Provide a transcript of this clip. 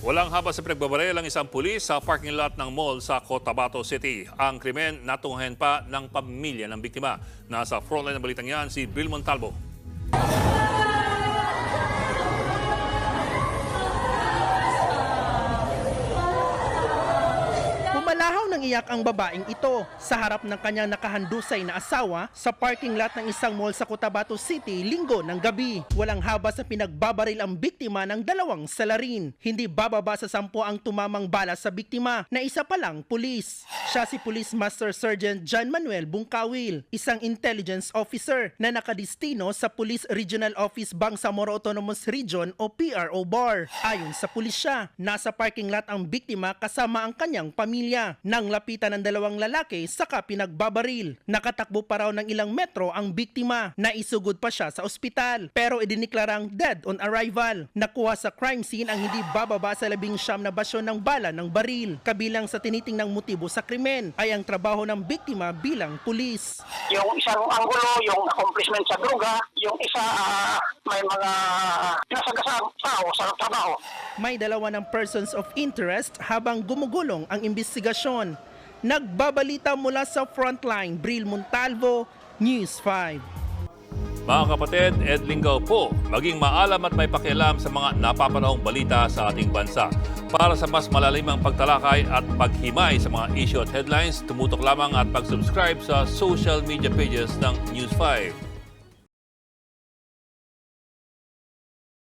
Walang habas sa pinagbabaril ang isang pulis sa parking lot ng mall sa Cotabato City. Ang krimen natunghayan pa ng pamilya ng biktima. Nasa frontline ng balitang yan si Bill Montalvo. Pumalahaw ng iyak ang babaeng ito sa harap ng kanyang nakahandusay na asawa sa parking lot ng isang mall sa Cotabato City linggo ng gabi. Walang habas sa pinagbabaril ang biktima ng dalawang salarin. Hindi bababa sa 10 ang tumamang bala sa biktima na isa pa lang pulis. Siya si Police Master Sergeant John Manuel Bungkawil, isang intelligence officer na nakadistino sa Police Regional Office Bangsamoro Autonomous Region o PRO BAR. Ayon sa pulisya, nasa parking lot ang biktima kasama ang kanyang pamilya. Nang lapitan ng dalawang lalaki saka pinagbabaril. Nakatakbo pa raw ng ilang metro ang biktima. Naisugod pa siya sa ospital pero idiniklarang dead on arrival. Nakuha sa crime scene ang hindi bababa sa 19 na basyon ng bala ng baril. Kabilang sa tinitingnang motibo sa krimen ay ang trabaho ng biktima bilang pulis. Yung isang anggulo, yung accomplishment sa droga, yung isa may mga pinasagasang tao sa trabaho. May dalawa ng persons of interest habang gumugulong ang investigasyon. Nagbabalita mula sa frontline, Bril Montalvo, News 5. Mga kapatid, Ed Lingaw po, maging maalam at may pakialam sa mga napapanahong balita sa ating bansa. Para sa mas malalimang pagtalakay at paghimay sa mga issue at headlines, tumutok lamang at mag-subscribe sa social media pages ng News 5.